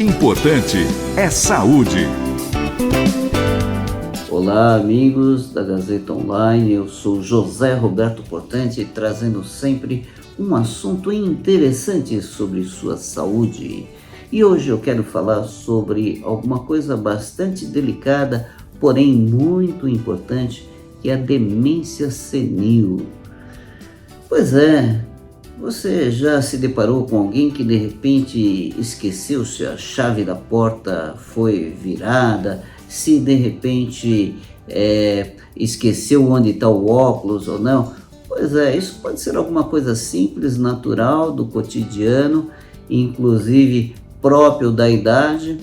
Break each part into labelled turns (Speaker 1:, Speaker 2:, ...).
Speaker 1: Importante é saúde.
Speaker 2: Olá, amigos da Gazeta Online, eu sou José Roberto Portante, trazendo sempre um assunto interessante sobre sua saúde. E hoje eu quero falar sobre alguma coisa bastante delicada, porém muito importante, que é a demência senil. Pois é, você já se deparou com alguém que de repente esqueceu se a chave da porta foi virada, se de repente esqueceu onde está o óculos ou não? Pois é, isso pode ser alguma coisa simples, natural, do cotidiano, inclusive próprio da idade,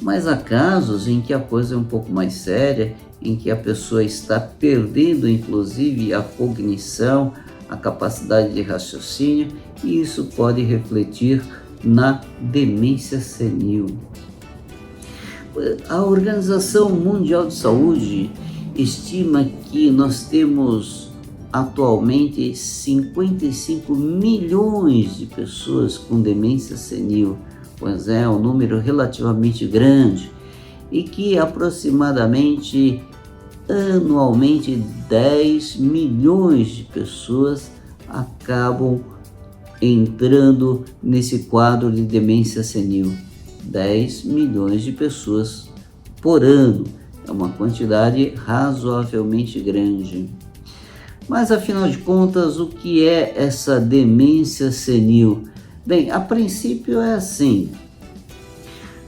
Speaker 2: mas há casos em que a coisa é um pouco mais séria, em que a pessoa está perdendo inclusive a cognição, a capacidade de raciocínio, e isso pode refletir na demência senil. A Organização Mundial de Saúde estima que nós temos atualmente 55 milhões de pessoas com demência senil, pois é um número relativamente grande, e que aproximadamente anualmente 10 milhões de pessoas acabam entrando nesse quadro de demência senil. 10 milhões de pessoas por ano, é uma quantidade razoavelmente grande. Mas afinal de contas, o que é essa demência senil? Bem, a princípio é assim.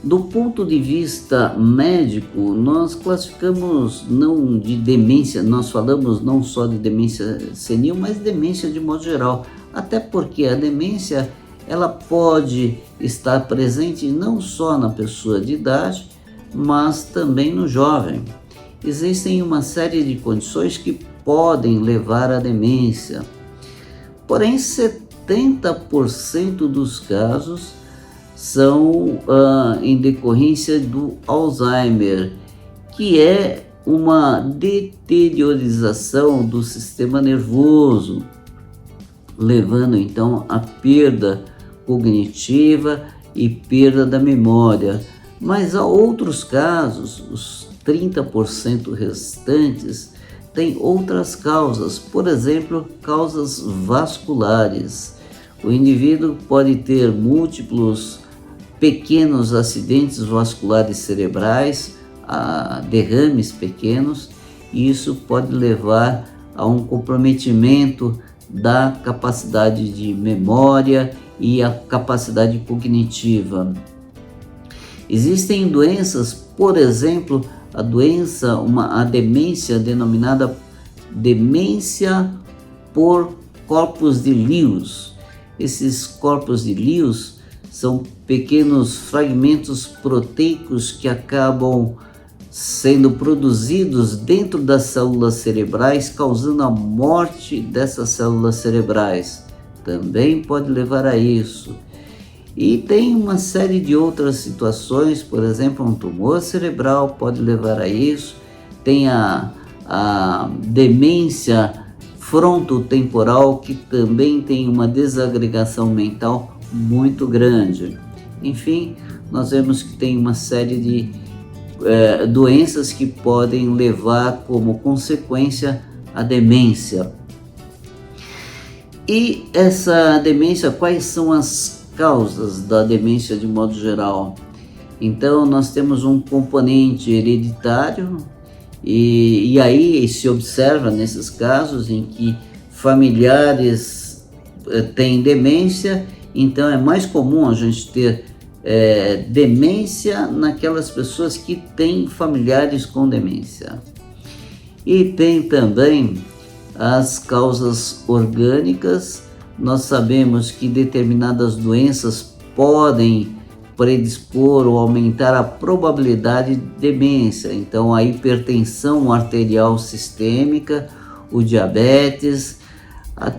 Speaker 2: Do ponto de vista médico, nós classificamos não de demência, nós falamos não só de demência senil, mas demência de modo geral. Até porque a demência, ela pode estar presente não só na pessoa de idade, mas também no jovem. Existem uma série de condições que podem levar à demência. Porém, 70% dos casos são em decorrência do Alzheimer, que é uma deteriorização do sistema nervoso, levando então à perda cognitiva e perda da memória. Mas há outros casos, os 30% restantes, têm outras causas, por exemplo, causas vasculares. O indivíduo pode ter múltiplos pequenos acidentes vasculares cerebrais, derrames pequenos, e isso pode levar a um comprometimento da capacidade de memória e a capacidade cognitiva. Existem doenças, por exemplo, a demência denominada demência por corpos de Lewis. Esses corpos de Lewis são pequenos fragmentos proteicos que acabam sendo produzidos dentro das células cerebrais, causando a morte dessas células cerebrais. Também pode levar a isso. E tem uma série de outras situações, por exemplo, um tumor cerebral pode levar a isso. Tem a demência frontotemporal, que também tem uma desagregação mental muito grande. Enfim, nós vemos que tem uma série de doenças que podem levar como consequência a demência. E essa demência, quais são as causas da demência de modo geral? Então, nós temos um componente hereditário, e aí se observa nesses casos em que familiares têm demência, então é mais comum a gente ter demência naquelas pessoas que têm familiares com demência. E tem também as causas orgânicas. Nós sabemos que determinadas doenças podem predispor ou aumentar a probabilidade de demência. Então, a hipertensão arterial sistêmica, o diabetes,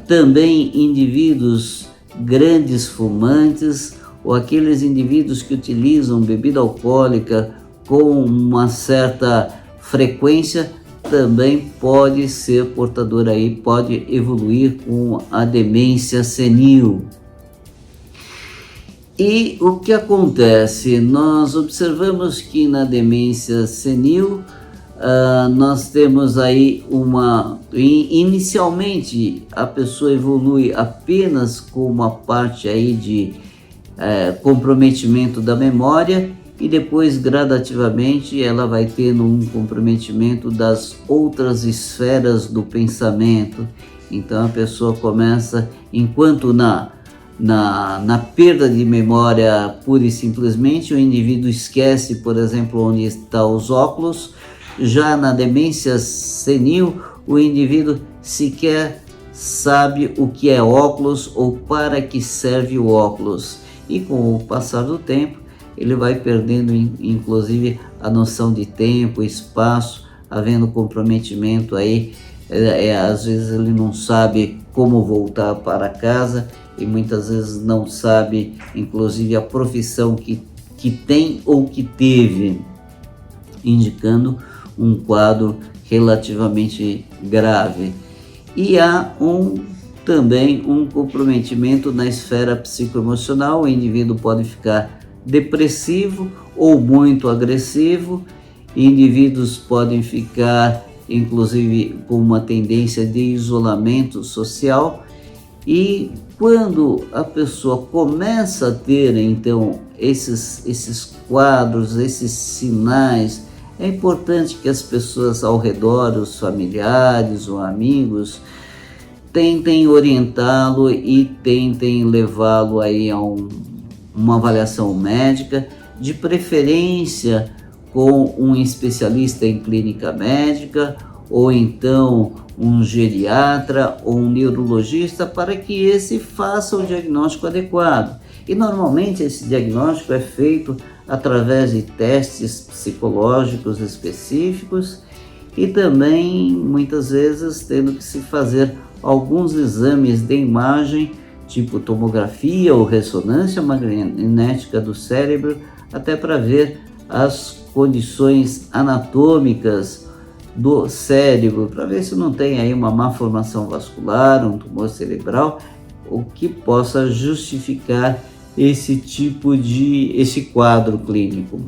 Speaker 2: também indivíduos grandes fumantes ou aqueles indivíduos que utilizam bebida alcoólica com uma certa frequência também pode ser portador aí, pode evoluir com a demência senil. E o que acontece? Nós observamos que na demência senil nós temos aí inicialmente a pessoa evolui apenas com uma parte aí de comprometimento da memória, e depois gradativamente ela vai tendo um comprometimento das outras esferas do pensamento. Então a pessoa começa, enquanto na perda de memória pura e simplesmente o indivíduo esquece, por exemplo, onde estão os óculos, já na demência senil o indivíduo sequer sabe o que é óculos ou para que serve o óculos. E com o passar do tempo ele vai perdendo inclusive a noção de tempo, espaço, havendo comprometimento aí. Às vezes ele não sabe como voltar para casa e muitas vezes não sabe inclusive a profissão que tem ou que teve, indicando um quadro relativamente grave. E há também um comprometimento na esfera psicoemocional. O indivíduo pode ficar depressivo ou muito agressivo. Indivíduos podem ficar inclusive com uma tendência de isolamento social. E quando a pessoa começa a ter então esses quadros, esses sinais, é importante que as pessoas ao redor, os familiares ou amigos, tentem orientá-lo e tentem levá-lo aí a uma avaliação médica, de preferência com um especialista em clínica médica, ou então um geriatra ou um neurologista, para que esse faça o diagnóstico adequado. E normalmente esse diagnóstico é feito através de testes psicológicos específicos e também muitas vezes tendo que se fazer alguns exames de imagem, tipo tomografia ou ressonância magnética do cérebro, até para ver as condições anatômicas do cérebro, para ver se não tem aí uma má formação vascular, um tumor cerebral, o que possa justificar esse quadro clínico.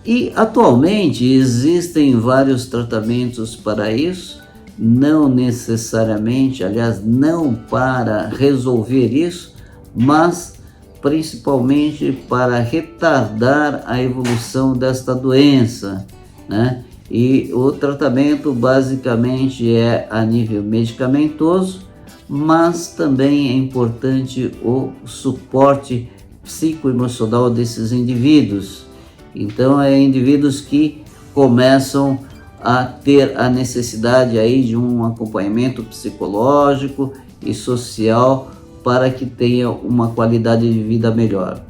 Speaker 2: E atualmente existem vários tratamentos para isso, não necessariamente, aliás, não para resolver isso, mas principalmente para retardar a evolução desta doença, né? E o tratamento basicamente é a nível medicamentoso, mas também é importante o suporte psicoemocional desses indivíduos. Então, indivíduos que começam a ter a necessidade aí de um acompanhamento psicológico e social para que tenha uma qualidade de vida melhor.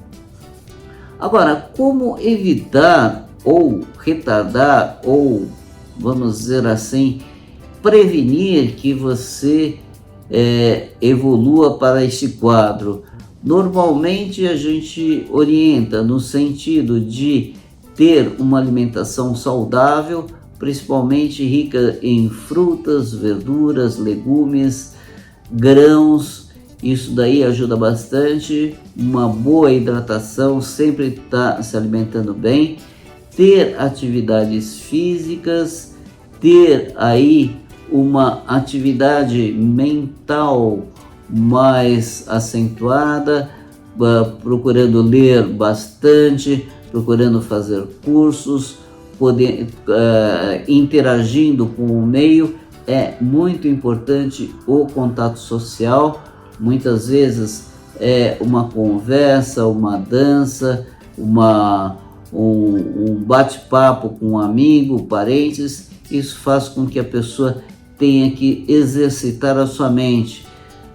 Speaker 2: Agora, como evitar ou retardar, ou vamos dizer assim, prevenir que você evolua para esse quadro? Normalmente a gente orienta no sentido de ter uma alimentação saudável, principalmente rica em frutas, verduras, legumes, grãos. Isso daí ajuda bastante. Uma boa hidratação, sempre estar se alimentando bem, ter atividades físicas, ter aí uma atividade mental mais acentuada, procurando ler bastante, procurando fazer cursos, interagindo com o meio. É muito importante o contato social. Muitas vezes é uma conversa, uma dança, um bate-papo com um amigo, parentes. Isso faz com que a pessoa tenha que exercitar a sua mente.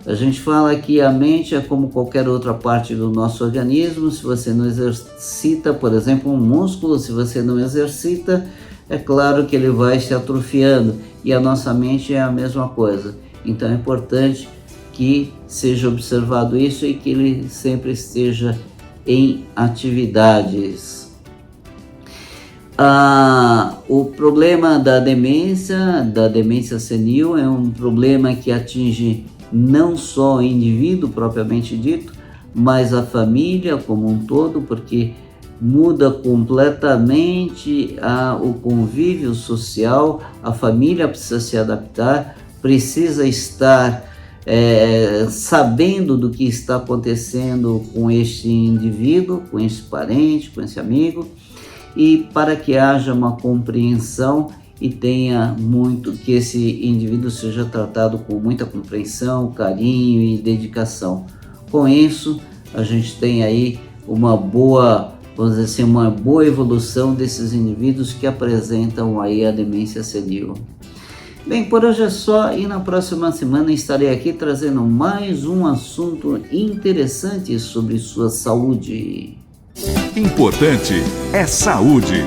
Speaker 2: A gente fala que a mente é como qualquer outra parte do nosso organismo. Se você não exercita, por exemplo, um músculo, se você não exercita, é claro que ele vai se atrofiando, e a nossa mente é a mesma coisa. Então é importante que seja observado isso e que ele sempre esteja em atividades. O problema da demência senil, é um problema que atinge não só o indivíduo propriamente dito, mas a família como um todo, porque muda completamente o convívio social, a família precisa se adaptar, precisa estar sabendo do que está acontecendo com este indivíduo, com esse parente, com esse amigo, e para que haja uma compreensão e tenha que esse indivíduo seja tratado com muita compreensão, carinho e dedicação. Com isso, a gente tem aí uma boa, vamos dizer assim, uma boa evolução desses indivíduos que apresentam aí a demência senil. Bem, por hoje é só, e na próxima semana estarei aqui trazendo mais um assunto interessante sobre sua saúde.
Speaker 1: Importante é saúde.